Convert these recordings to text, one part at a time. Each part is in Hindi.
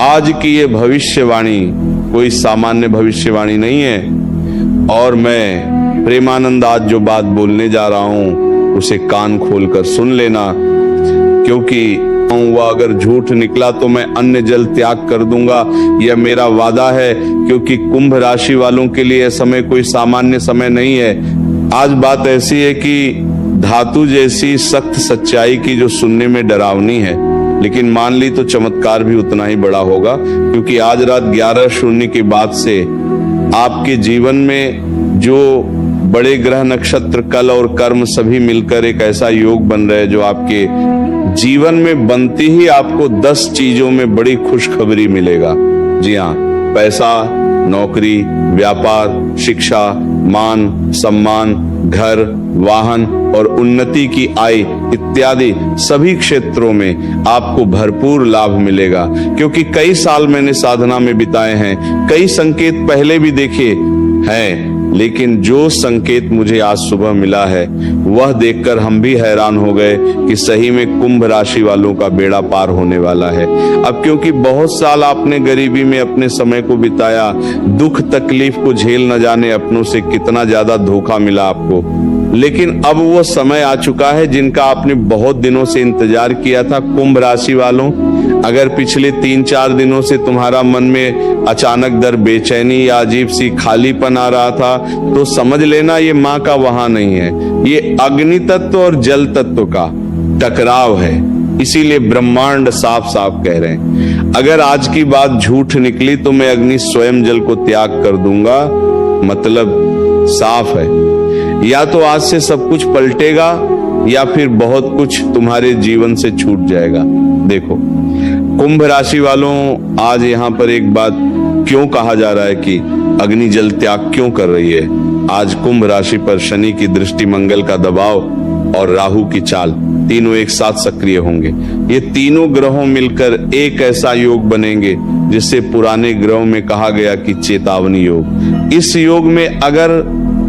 आज की ये भविष्यवाणी कोई सामान्य भविष्यवाणी नहीं है और मैं प्रेमानंद आज जो बात बोलने जा रहा हूं उसे कान खोलकर सुन लेना, क्योंकि वह अगर झूठ निकला तो मैं अन्न जल त्याग कर दूंगा, यह मेरा वादा है। क्योंकि कुंभ राशि वालों के लिए यह समय कोई सामान्य समय नहीं है। आज बात ऐसी है कि धातु जैसी सख्त सच्चाई की जो सुनने में डरावनी है, लेकिन मान ली तो चमत्कार भी उतना ही बड़ा होगा। क्योंकि आज रात 11:00 के बाद से आपके जीवन में जो बड़े ग्रह नक्षत्र कल और कर्म सभी मिलकर एक ऐसा योग बन रहे हैं जो आपके जीवन में बनती ही आपको 10 चीजों में बड़ी खुशखबरी मिलेगा। जी हाँ, पैसा, नौकरी, व्यापार, शिक्षा, मान सम्मान, घर, वाहन और उन्नति की आय इत्यादि सभी क्षेत्रों में आपको भरपूर लाभ मिलेगा। क्योंकि कई साल मैंने साधना में बिताए हैं, कई संकेत पहले भी देखे हैं, लेकिन जो संकेत मुझे आज सुबह मिला है वह देखकर हम भी हैरान हो गए कि सही में कुंभ राशि वालों का बेड़ा पार होने वाला है। अब क्योंकि बहुत साल आपने गरीबी में अपने समय को बिताया, दुख तकलीफ को झेल न जाने अपनों से कितना ज्यादा धोखा मिला आपको, लेकिन अब वो समय आ चुका है जिनका आपने बहुत दिनों से इंतजार किया था। कुंभ राशि वालों, अगर पिछले 3-4 दिनों से तुम्हारा मन में अचानक दर बेचैनी या अजीब सी खालीपन आ रहा था तो समझ लेना ये माँ का वहां नहीं है, ये अग्नि तत्व और जल तत्व का टकराव है। इसीलिए ब्रह्मांड साफ साफ कह रहे हैं, अगर आज की बात झूठ निकली तो मैं अग्नि स्वयं जल को त्याग कर दूंगा। मतलब साफ है, या तो आज से सब कुछ पलटेगा या फिर बहुत कुछ तुम्हारे जीवन से छूट जाएगा। देखो कुंभ राशि वालों, आज यहाँ पर एक बात क्यों कहा जा रहा है कि अग्नि जल त्याग क्यों कर रही है। आज कुंभ राशि पर शनि की दृष्टि, मंगल का दबाव और राहु की चाल तीनों एक साथ सक्रिय होंगे। ये तीनों ग्रहों मिलकर एक ऐसा योग बनेंगे जिससे पुराने ग्रहों में कहा गया कि चेतावनी योग। इस योग में अगर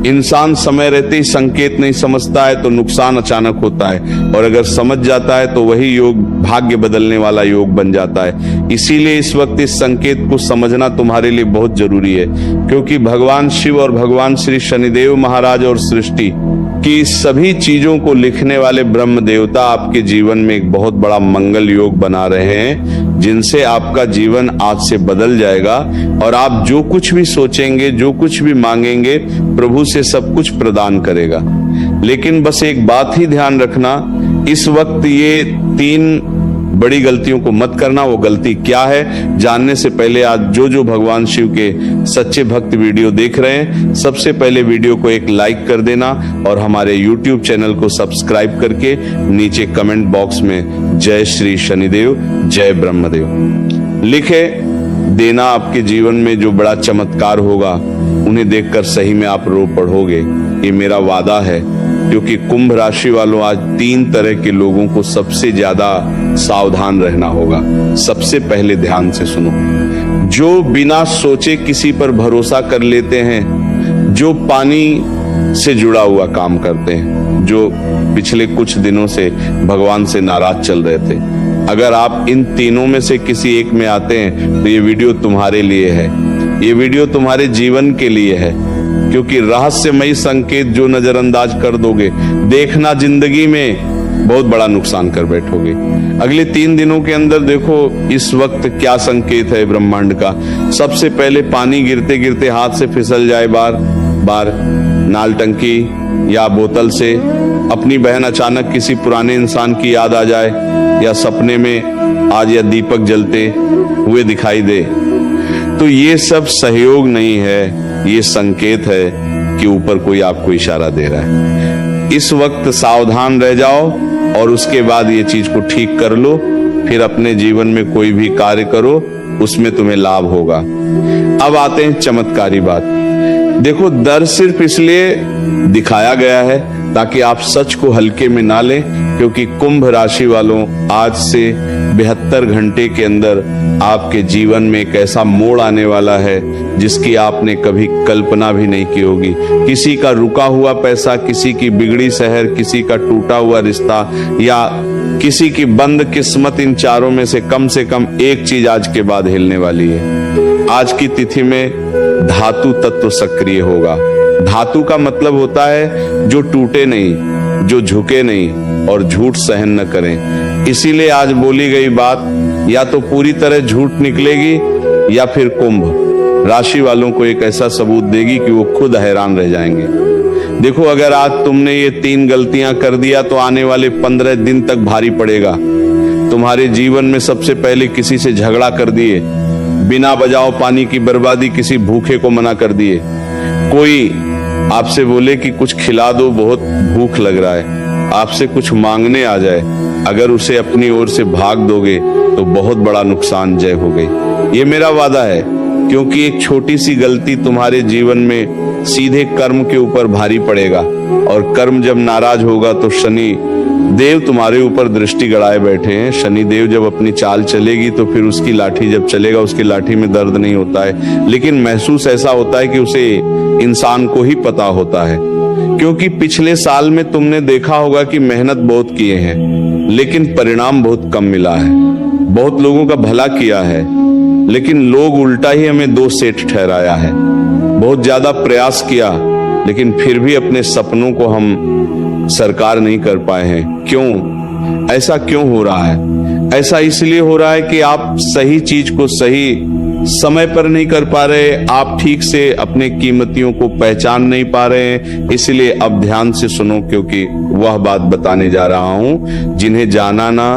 इंसान समय रहते ही संकेत नहीं समझता है तो नुकसान अचानक होता है, और अगर समझ जाता है तो वही योग भाग्य बदलने वाला योग बन जाता है। इसीलिए इस वक्त इस संकेत को समझना तुम्हारे लिए बहुत जरूरी है, क्योंकि भगवान शिव और भगवान श्री शनिदेव महाराज और सृष्टि की सभी चीजों को लिखने वाले ब्रह्म देवता आपके जीवन में एक बहुत बड़ा मंगल योग बना रहे हैं, जिनसे आपका जीवन आज से बदल जाएगा और आप जो कुछ भी सोचेंगे, जो कुछ भी मांगेंगे, प्रभु से सब कुछ प्रदान करेगा। लेकिन बस एक बात ही ध्यान रखना, इस वक्त ये 3 बड़ी गलतियों को मत करना। वो गलती क्या है जानने से पहले आज जो भगवान शिव के सच्चे भक्त वीडियो देख रहे हैं, सबसे पहले वीडियो को एक लाइक कर देना और हमारे YouTube चैनल को सब्सक्राइब करके नीचे कमेंट बॉक्स में जय श्री शनिदेव, जय ब्रह्मदेव लिखे देना। आपके जीवन में जो बड़ा चमत्कार होगा उन्हें देखकर सही में आप रो पड़ोगे, ये मेरा वादा है। क्योंकि कुंभ राशि वालों, आज 3 तरह के लोगों को सबसे ज्यादा सावधान रहना होगा। सबसे पहले ध्यान से सुनो, जो बिना सोचे किसी पर भरोसा कर लेते हैं, जो पानी से जुड़ा हुआ काम करते हैं, जो पिछले कुछ दिनों से भगवान से नाराज चल रहे थे। अगर आप इन तीनों में से किसी एक में आते हैं तो ये वीडियो तुम्हारे लिए है, ये वीडियो तुम्हारे जीवन के लिए है। क्योंकि रहस्यमयी संकेत जो नजरअंदाज कर दोगे, देखना जिंदगी में बहुत बड़ा नुकसान कर बैठोगे। अगले 3 दिनों के अंदर देखो इस वक्त क्या संकेत है ब्रह्मांड का। सबसे पहले पानी गिरते गिरते हाथ से फिसल जाए, बार बार नाल टंकी या बोतल से अपनी बहन अचानक किसी पुराने इंसान की याद आ जाए, या सपने में आज या दीपक जलते हुए दिखाई दे, तो ये सब सहयोग नहीं है, ये संकेत है कि ऊपर कोई आपको इशारा दे रहा है। इस वक्त सावधान रह जाओ और उसके बाद ये चीज को ठीक कर लो, फिर अपने जीवन में कोई भी कार्य करो, उसमें तुम्हें लाभ होगा। अब आते हैं चमत्कारी बात। देखो, डर सिर्फ इसलिए दिखाया गया है ताकि आप सच को हल्के में ना लें, क्योंकि कुंभ राशि वालों, आज से 72 घंटे के अंदर आपके जीवन में एक ऐसा मोड़ आने वाला है जिसकी आपने कभी कल्पना भी नहीं की होगी। किसी का रुका हुआ पैसा, किसी की बिगड़ी शहर, किसी का टूटा हुआ रिश्ता, या किसी की बंद किस्मत इन चारों में से कम एक चीज आज के बाद हिलने वाली है। आज की तिथि में धातु तत्व सक्रिय होगा। धातु का मतलब होता है जो टूटे नहीं, जो झुके नहीं और झूठ सहन न करें। इसीलिए आज बोली गई बात या तो पूरी तरह झूठ निकलेगी या फिर कुंभ राशि वालों को एक ऐसा सबूत देगी कि वो खुद हैरान रह जाएंगे। देखो, अगर आज तुमने ये 3 गलतियां कर दिया तो आने वाले 15 दिन तक भारी पड़ेगा। तुम्हारे जीवन में सबसे पहले किसी से झगड़ा कर दिए, बिना बजाओ पानी की बर्बादी, किसी भूखे को मना कर दिए, कोई आपसे बोले कि कुछ खिला दो, बहुत भूख लग रहा है, आपसे कुछ मांगने आ जाए, अगर उसे अपनी ओर से भाग दोगे तो बहुत बड़ा नुकसान जय हो गई। ये मेरा वादा है, क्योंकि एक छोटी सी गलती तुम्हारे जीवन में सीधे कर्म के ऊपर भारी पड़ेगा और कर्म जब नाराज होगा तो शनि देव तुम्हारे ऊपर दृष्टि गड़ाए बैठे हैं। शनि देव जब अपनी चाल चलेगी तो फिर उसकी लाठी जब चलेगा, उसकी लाठी में दर्द नहीं होता है, लेकिन महसूस ऐसा होता है कि उसे इंसान को ही पता होता है। क्योंकि पिछले साल में तुमने देखा होगा कि मेहनत बहुत किए हैं लेकिन परिणाम बहुत कम मिला है। बहुत लोगों का भला किया है लेकिन लोग उल्टा ही हमें दोष सेठ ठहराया है। बहुत ज्यादा प्रयास किया लेकिन फिर भी अपने सपनों को हम साकार नहीं कर पाए हैं। क्यों? ऐसा क्यों हो रहा है? ऐसा इसलिए हो रहा है कि आप सही चीज को सही समय पर नहीं कर पा रहे, आप ठीक से अपने कीमतियों को पहचान नहीं पा रहे हैं। इसलिए अब ध्यान से सुनो, क्योंकि वह बात बताने जा रहा हूं जिन्हें जाना ना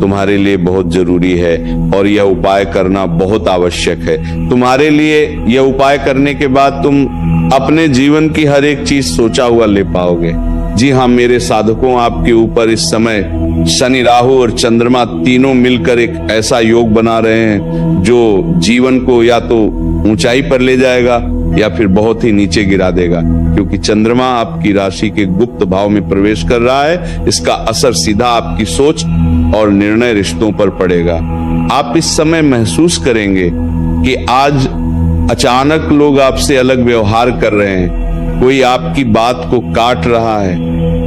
तुम्हारे लिए बहुत जरूरी है और यह उपाय करना बहुत आवश्यक है। तुम्हारे लिए यह उपाय करने के बाद तुम अपने जीवन की हर एक चीज सोचा हुआ ले पाओगे। जी हाँ मेरे साधकों, आपके ऊपर इस समय शनि, राहु और चंद्रमा तीनों मिलकर एक ऐसा योग बना रहे हैं जो जीवन को या तो ऊंचाई पर ले जाएगा या फिर बहुत ही नीचे गिरा देगा। क्योंकि चंद्रमा आपकी राशि के गुप्त भाव में प्रवेश कर रहा है, इसका असर सीधा आपकी सोच और निर्णय रिश्तों पर पड़ेगा। आप इस समय महसूस करेंगे कि आज अचानक लोग आपसे अलग व्यवहार कर रहे हैं, कोई आपकी बात को काट रहा है,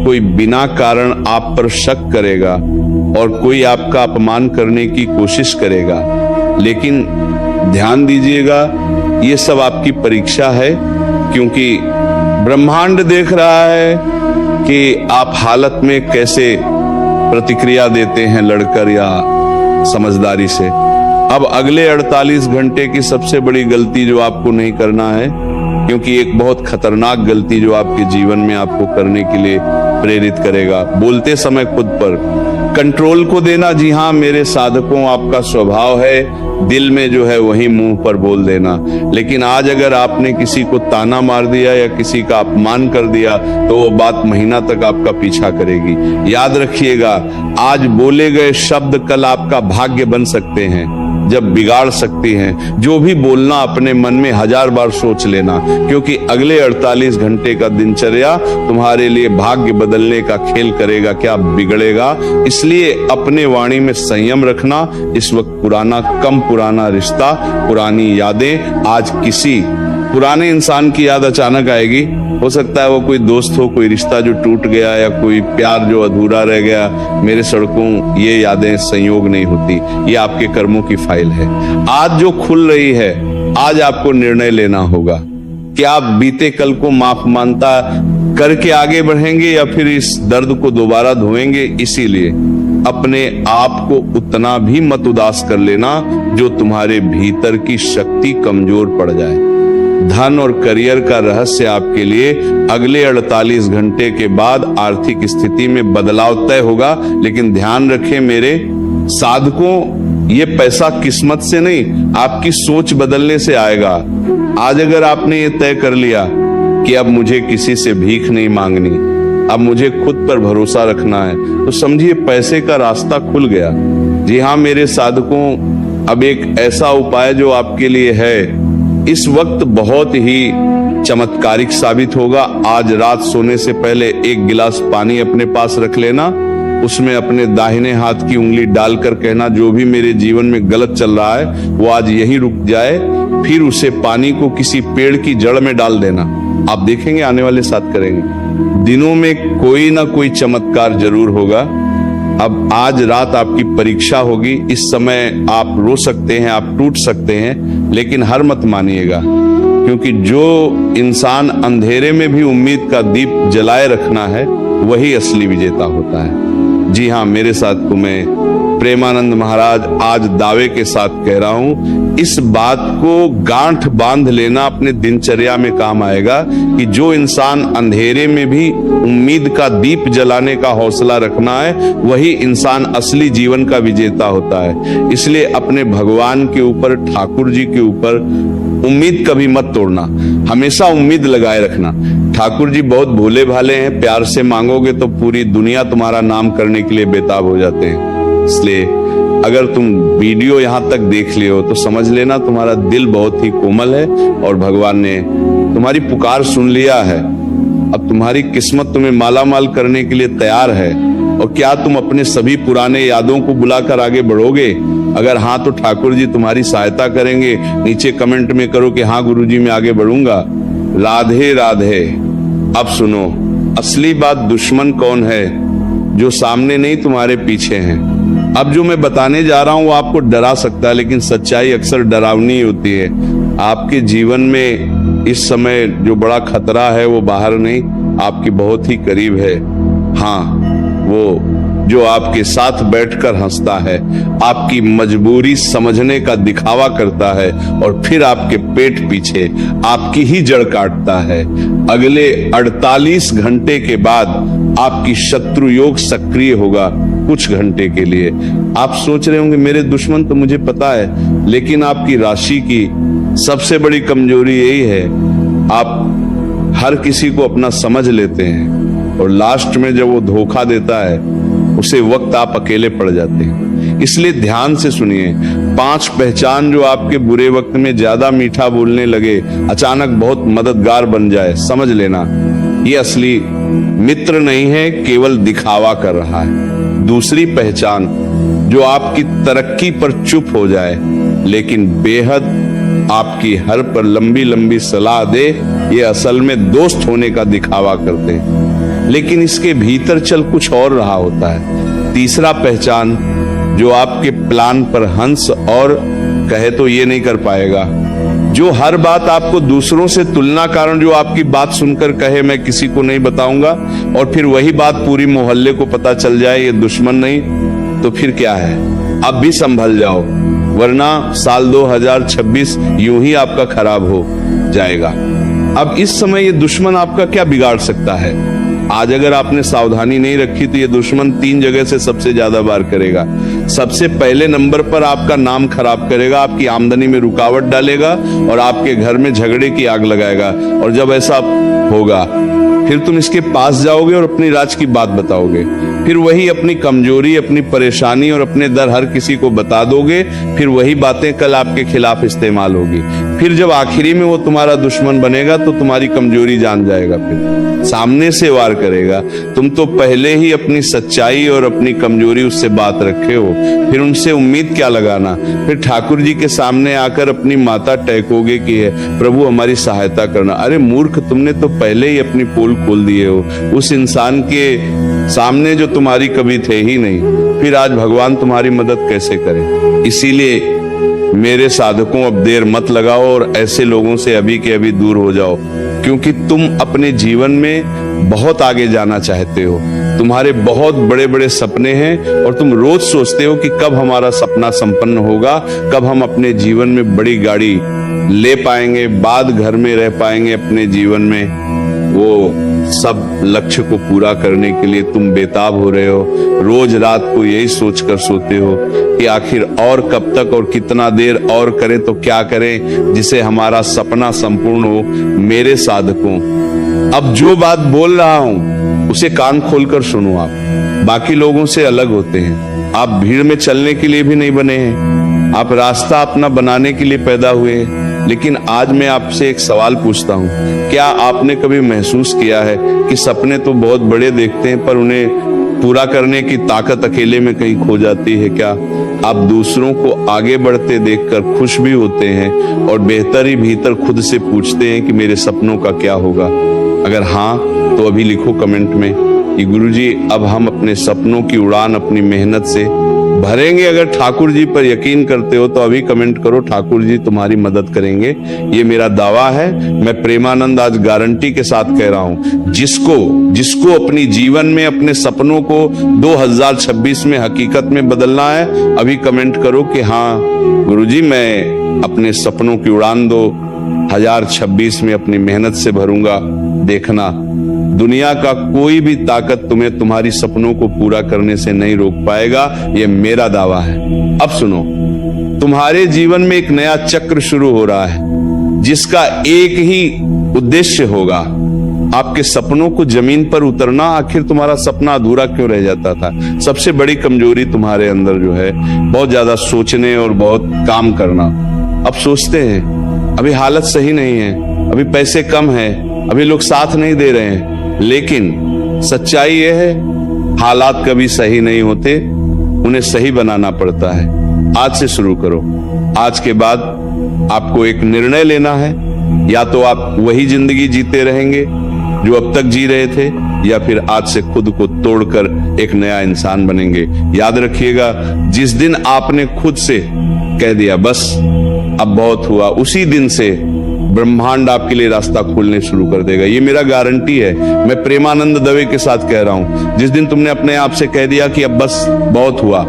कोई बिना कारण आप पर शक करेगा और कोई आपका अपमान करने की कोशिश करेगा। लेकिन ध्यान दीजिएगा, ये सब आपकी परीक्षा है, क्योंकि ब्रह्मांड देख रहा है कि आप हालत में कैसे प्रतिक्रिया देते हैं, लड़कर या समझदारी से। अब अगले 48 घंटे की सबसे बड़ी गलती जो आपको नहीं करना है, क्योंकि एक बहुत खतरनाक गलती जो आपके जीवन में आपको करने के लिए प्रेरित करेगा, बोलते समय खुद पर कंट्रोल को देना। जी हाँ मेरे साधकों, आपका स्वभाव है दिल में जो है वही मुंह पर बोल देना। लेकिन आज अगर आपने किसी को ताना मार दिया या किसी का अपमान कर दिया तो वो बात महीना तक आपका पीछा करेगी। याद रखिएगा, आज बोले गए शब्द कल आपका भाग्य बन सकते हैं, जब बिगाड़ सकती हैं। जो भी बोलना अपने मन में 1000 बार सोच लेना, क्योंकि अगले 48 घंटे का दिनचर्या तुम्हारे लिए भाग्य बदलने का खेल करेगा, क्या बिगड़ेगा। इसलिए अपने वाणी में संयम रखना। इस वक्त पुराना रिश्ता, पुरानी यादें, आज किसी पुराने इंसान की याद अचानक आएगी। हो सकता है वो कोई दोस्त हो, कोई रिश्ता जो टूट गया या कोई प्यार जो अधूरा रह गया। मेरे सड़कों, ये यादें संयोग नहीं होती, ये आपके कर्मों की फाइल है। आज जो खुल रही है, आज आपको निर्णय लेना होगा कि आप बीते कल को माफ मानता करके आगे बढ़ेंगे या फिर इस दर्द को दोबारा धोएंगे। इसीलिए अपने आप को उतना भी मत उदास कर लेना जो तुम्हारे भीतर की शक्ति कमजोर पड़ जाए। धन और करियर का रहस्य आपके लिए अगले 48 घंटे के बाद आर्थिक स्थिति में बदलाव तय होगा। लेकिन ध्यान रखें मेरे साधकों, ये पैसा किस्मत से नहीं, आपकी सोच बदलने से आएगा। आज अगर आपने ये तय कर लिया कि अब मुझे किसी से भीख नहीं मांगनी, अब मुझे खुद पर भरोसा रखना है, तो समझिए पैसे का रास्ता खुल गया। जी हाँ मेरे साधकों, अब एक ऐसा उपाय जो आपके लिए है इस वक्त बहुत ही चमत्कारिक साबित होगा। आज रात सोने से पहले 1 गिलास पानी अपने पास रख लेना, उसमें अपने दाहिने हाथ की उंगली डालकर कहना, जो भी मेरे जीवन में गलत चल रहा है वो आज यहीं रुक जाए। फिर उसे पानी को किसी पेड़ की जड़ में डाल देना। आप देखेंगे आने वाले 7 करेंगे दिनों में कोई ना कोई चमत्कार जरूर होगा। अब आज रात आपकी परीक्षा होगी। इस समय आप रो सकते हैं, आप टूट सकते हैं, लेकिन हार मत मानिएगा, क्योंकि जो इंसान अंधेरे में भी उम्मीद का दीप जलाए रखना है वही असली विजेता होता है। जी हाँ, मेरे साथ को मैं प्रेमानंद महाराज आज दावे के साथ कह रहा हूं, इस बात को गांठ बांध लेना अपने दिनचर्या में काम आएगा कि जो इंसान अंधेरे में भी उम्मीद का दीप जलाने का हौसला रखना है वही इंसान असली जीवन का विजेता होता है। इसलिए अपने भगवान के ऊपर, ठाकुर जी के ऊपर उम्मीद कभी मत तोड़ना, हमेशा उम्मीद लगाए रखना। ठाकुर जी बहुत भोले भाले हैं, प्यार से मांगोगे तो पूरी दुनिया तुम्हारा नाम करने के लिए बेताब हो जाते हैं। इसलिए अगर तुम वीडियो यहां तक देख लियो तो समझ लेना तुम्हारा दिल बहुत ही कोमल है और भगवान ने तुम्हारी पुकार सुन लिया है। अब तुम्हारी किस्मत तुम्हें मालामाल करने के लिए तैयार है। और क्या तुम अपने सभी पुराने यादों को बुलाकर आगे बढ़ोगे? अगर हाँ तो ठाकुर जी तुम्हारी सहायता करेंगे। नीचे कमेंट में करो कि हाँ गुरुजी मैं आगे बढ़ूंगा। राधे राधे। अब सुनो, असली बात दुश्मन कौन है? जो सामने नहीं तुम्हारे पीछे हैं। अब जो मैं बताने जा रहा हूं वो आपको डरा सकता है, लेकिन सच्चाई अक्सर डरावनी होती है। आपके जीवन में इस समय जो बड़ा खतरा है वो बाहर नहीं, आपकी बहुत ही करीब है। हाँ, वो जो आपके साथ बैठकर हंसता है, आपकी मजबूरी समझने का दिखावा करता है और फिर आपके पेट पीछे आपकी ही जड़ काटता है। अगले 48 घंटे के बाद आपकी शत्रु योग सक्रिय होगा कुछ घंटे के लिए। आप सोच रहे होंगे मेरे दुश्मन तो मुझे पता है, लेकिन आपकी राशि की सबसे बड़ी कमजोरी यही है, आप हर किसी को अपना समझ लेते हैं और लास्ट में जब वो धोखा देता है उसे वक्त आप अकेले पड़ जाते हैं। इसलिए ध्यान से सुनिए। 5 पहचान जो आपके बुरे वक्त में ज्यादा मीठा बोलने लगे, अचानक बहुत मददगार बन जाए, समझ लेना ये असली मित्र नहीं है, केवल दिखावा कर रहा है। दूसरी पहचान जो आपकी तरक्की पर चुप हो जाए लेकिन बेहद आपकी हर पर लंबी लंबी सलाह दे, ये असल में दोस्त होने का दिखावा करते हैं, लेकिन इसके भीतर चल कुछ और रहा होता है। तीसरा पहचान जो आपके प्लान पर हंस और कहे तो ये नहीं कर पाएगा, जो हर बात आपको दूसरों से तुलना कारण जो आपकी बात सुनकर कहे मैं किसी को नहीं बताऊंगा, और फिर वही बात पूरी मोहल्ले को पता चल जाए, ये दुश्मन नहीं तो फिर क्या है? अब भी संभल जाओ, वरना साल 2026 यूं ही आपका खराब हो जाएगा। अब इस समय ये दुश्मन आपका क्या बिगाड़ सकता है? आज अगर आपने सावधानी नहीं रखी तो ये दुश्मन 3 जगह से सबसे ज्यादा वार करेगा। सबसे पहले नंबर पर आपका नाम खराब करेगा, आपकी आमदनी में रुकावट डालेगा और आपके घर में झगड़े की आग लगाएगा। और जब ऐसा होगा फिर तुम इसके पास जाओगे और अपनी राज की बात बताओगे, फिर वही अपनी कमजोरी, अपनी परेशानी और अपने दर हर किसी को बता दोगे, फिर वही बातें कल आपके खिलाफ इस्तेमाल होगी। फिर जब आखिरी में वो तुम्हारा दुश्मन बनेगा तो तुम्हारी कमजोरी जान जाएगा, फिर सामने से वार करेगा। तुम तो पहले ही अपनी सच्चाई और अपनी कमजोरी उससे बात रखे हो, फिर उनसे उम्मीद क्या लगाना? फिर ठाकुर जी के सामने आकर अपनी माता टहकोगे कि है प्रभु हमारी सहायता करना। अरे मूर्ख, तुमने तो पहले ही अपनी पोल खोल दिए हो उस इंसान के सामने जो तुम्हारी कभी थे ही नहीं, फिर आज भगवान तुम्हारी मदद कैसे करे? इसीलिए मेरे साधकों, अब देर मत लगाओ और ऐसे लोगों से अभी के अभी दूर हो जाओ, क्योंकि तुम अपने जीवन में बहुत आगे जाना चाहते हो। तुम्हारे बहुत बड़े बड़े सपने हैं और तुम रोज सोचते हो कि कब हमारा सपना संपन्न होगा, कब हम अपने जीवन में बड़ी गाड़ी ले पाएंगे, बाद घर में रह पाएंगे अपने जीवन में। वो सब लक्ष्य को पूरा करने के लिए तुम बेताब हो रहे हो। रोज रात को यही सोचकर सोते हो कि आखिर और कब तक और कितना देर और करें तो क्या करें जिसे हमारा सपना संपूर्ण हो। मेरे साधकों, अब जो बात बोल रहा हूं उसे कान खोलकर सुनो। आप बाकी लोगों से अलग होते हैं, आप भीड़ में चलने के लिए भी नहीं बने हैं, आप रास्ता अपना बनाने के लिए पैदा हुए हैं। लेकिन आज मैं आपसे एक सवाल पूछता हूं, क्या आपने कभी महसूस किया है कि सपने तो बहुत बड़े देखते हैं पर उन्हें पूरा करने की ताकत अकेले में कहीं खो जाती है? क्या आप दूसरों को आगे बढ़ते देखकर खुश भी होते हैं और बेहतर ही भीतर खुद से पूछते हैं कि मेरे सपनों का क्या होगा? अगर हाँ तो अभी लिखो कमेंट में कि गुरुजी अब हम अपने सपनों की उड़ान अपनी मेहनत से भरेंगे। अगर ठाकुर जी पर यकीन करते हो तो अभी कमेंट करो, ठाकुर जी तुम्हारी मदद करेंगे। ये मेरा दावा है। मैं प्रेमानंद आज गारंटी के साथ कह रहा हूं, जिसको अपनी जीवन में अपने सपनों को 2026 में हकीकत में बदलना है, अभी कमेंट करो कि हाँ गुरुजी मैं अपने सपनों की उड़ान 2026 में अपनी मेहनत से भरूंगा। देखना दुनिया का कोई भी ताकत तुम्हें तुम्हारी सपनों को पूरा करने से नहीं रोक पाएगा, ये मेरा दावा है। अब सुनो, तुम्हारे जीवन में एक नया चक्र शुरू हो रहा है जिसका एक ही उद्देश्य होगा, आपके सपनों को जमीन पर उतरना। आखिर तुम्हारा सपना अधूरा क्यों रह जाता था? सबसे बड़ी कमजोरी तुम्हारे अंदर जो है, बहुत ज्यादा सोचने और बहुत काम करना। अब सोचते हैं अभी हालत सही नहीं है, अभी पैसे कम है, अभी लोग साथ नहीं दे रहे हैं, लेकिन सच्चाई यह है हालात कभी सही नहीं होते, उन्हें सही बनाना पड़ता है। आज से शुरू करो। आज के बाद आपको एक निर्णय लेना है, या तो आप वही जिंदगी जीते रहेंगे जो अब तक जी रहे थे, या फिर आज से खुद को तोड़कर एक नया इंसान बनेंगे। याद रखिएगा, जिस दिन आपने खुद से कह दिया बस अब बहुत हुआ, उसी दिन से ब्रह्मांड आपके लिए रास्ता खोलने शुरू कर देगा। ये मेरा गारंटी है, मैं प्रेमानंद दवे के साथ कह रहा हूं। जिस दिन तुमने अपने आप से कह दिया कि अब बस बहुत हुआ,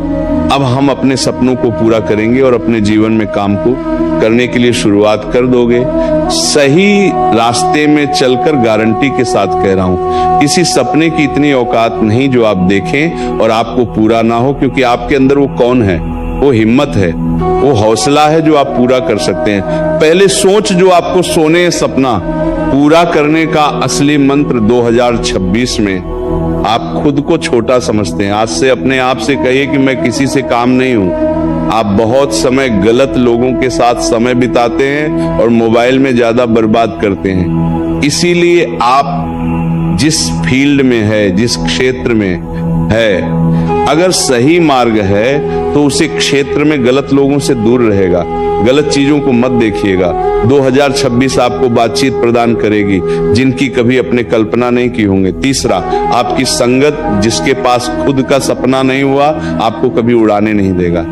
अब हम अपने सपनों को पूरा करेंगे और अपने जीवन में काम को करने के लिए शुरुआत कर दोगे। सही रास्ते में चलकर गारंटी के साथ कह रहा हूं, किसी सपने की इतनी औकात नहीं जो आप देखें और आपको पूरा ना हो, क्योंकि आपके अंदर वो कौन है, वो हिम्मत है, वो हौसला है जो आप पूरा कर सकते हैं। पहले सोच जो आपको सोने सपना पूरा करने का असली मंत्र 2026 में आप खुद को छोटा समझते हैं। आज से अपने आप से कहिए कि मैं किसी से काम नहीं हूं। आप बहुत समय गलत लोगों के साथ समय बिताते हैं और मोबाइल में ज्यादा बर्बाद करते हैं। इसीलिए आप जिस फील्ड में है, जिस क्षेत्र में है, अगर सही मार्ग है तो उसी क्षेत्र में गलत लोगों से दूर रहेगा, गलत चीजों को मत देखिएगा। 2026 आपको बातचीत प्रदान करेगी जिनकी कभी अपने कल्पना नहीं की होंगे। तीसरा, आपकी संगत जिसके पास खुद का सपना नहीं हुआ, आपको कभी उड़ाने नहीं देगा।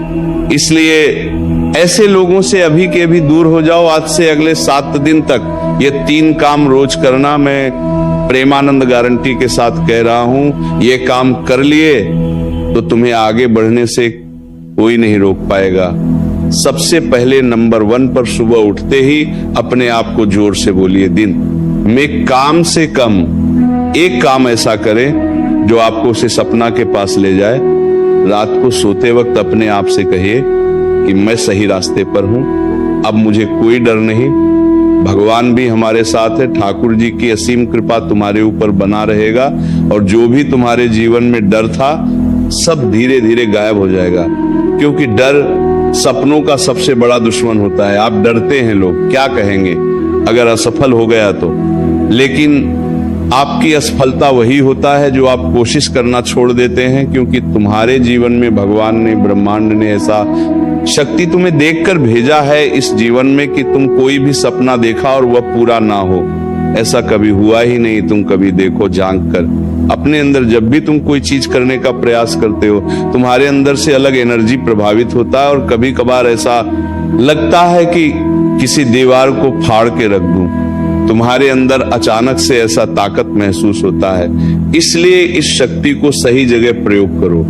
इसलिए ऐसे लोगों से अभी के अभी दूर हो जाओ। आज से अगले 7 दिन तक ये 3 काम रोज करना, मैं प्रेमानंद गारंटी के साथ कह रहा हूं। ये काम कर लिए तो तुम्हें आगे बढ़ने से कोई नहीं रोक पाएगा। सबसे पहले नंबर 1 पर सुबह उठते ही अपने आप को जोर से बोलिए, दिन में काम से कम एक काम ऐसा करें जो आपको उसे सपना के पास ले जाए। रात को सोते वक्त अपने आप से कहिए कि मैं सही रास्ते पर हूं, अब मुझे कोई डर नहीं, भगवान भी हमारे साथ है, ठाकुर जी की असीम कृपा तुम्हारे ऊपर बना रहेगा और जो भी तुम्हारे जीवन में डर था सब धीरे धीरे गायब हो जाएगा। क्योंकि डर सपनों का सबसे बड़ा दुश्मन होता है। आप डरते हैं लोग क्या कहेंगे अगर असफल हो गया तो, लेकिन आपकी असफलता वही होता है जो आप कोशिश करना छोड़ देते हैं। क्योंकि तुम्हारे जीवन में भगवान ने, ब्रह्मांड ने ऐसा शक्ति तुम्हें देखकर भेजा है इस जीवन में कि तुम कोई भी सपना देखा और वह पूरा ना हो, ऐसा कभी हुआ ही नहीं। तुम कभी देखो झांक कर अपने अंदर, जब भी तुम कोई चीज करने का प्रयास करते हो तुम्हारे अंदर से अलग एनर्जी प्रभावित होता है और कभी कभार ऐसा लगता है कि किसी दीवार को फाड़ के रख दूं। तुम्हारे अंदर अचानक से ऐसा ताकत महसूस होता है। इसलिए इस शक्ति को सही जगह प्रयोग करो,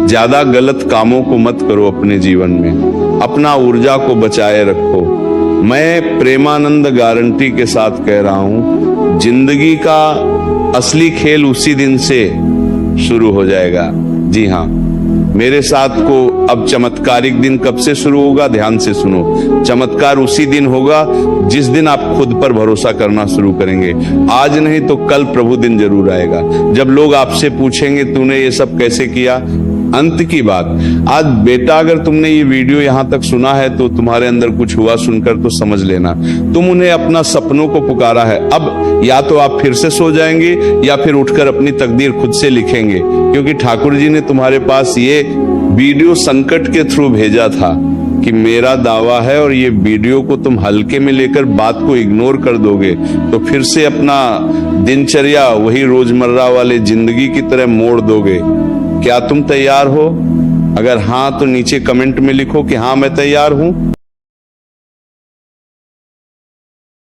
ज्यादा गलत कामों को मत करो अपने जीवन में, अपना ऊर्जा को बचाए रखो। मैं प्रेमानंद गारंटी के साथ कह रहा हूं, जिंदगी का असली खेल उसी दिन से शुरू हो जाएगा। जी हाँ, मेरे साथ को अब चमत्कारिक दिन कब से शुरू होगा, ध्यान से सुनो। चमत्कार उसी दिन होगा जिस दिन आप खुद पर भरोसा करना शुरू करेंगे। आज नहीं तो कल प्रभु दिन जरूर आएगा, जब लोग आपसे पूछेंगे तूने ये सब कैसे किया। अंत की बात, आज बेटा अगर तुमने ये वीडियो यहाँ तक सुना है तो तुम्हारे अंदर कुछ हुआ सुनकर तो समझ लेना तुम उन्हें अपना सपनों को पुकारा है। अब या तो आप फिर से सो जाएंगे या फिर उठकर अपनी तकदीर खुद से लिखेंगे, क्योंकि ठाकुर जी ने तुम्हारे पास ये वीडियो संकट के थ्रू भेजा था कि मेरा दावा है और ये वीडियो को तुम हल्के में लेकर बात को इग्नोर कर दोगे तो फिर से अपना दिनचर्या वही रोजमर्रा वाले जिंदगी की तरह मोड़ दोगे। क्या तुम तैयार हो? अगर हाँ तो नीचे कमेंट में लिखो कि हाँ मैं तैयार हूं।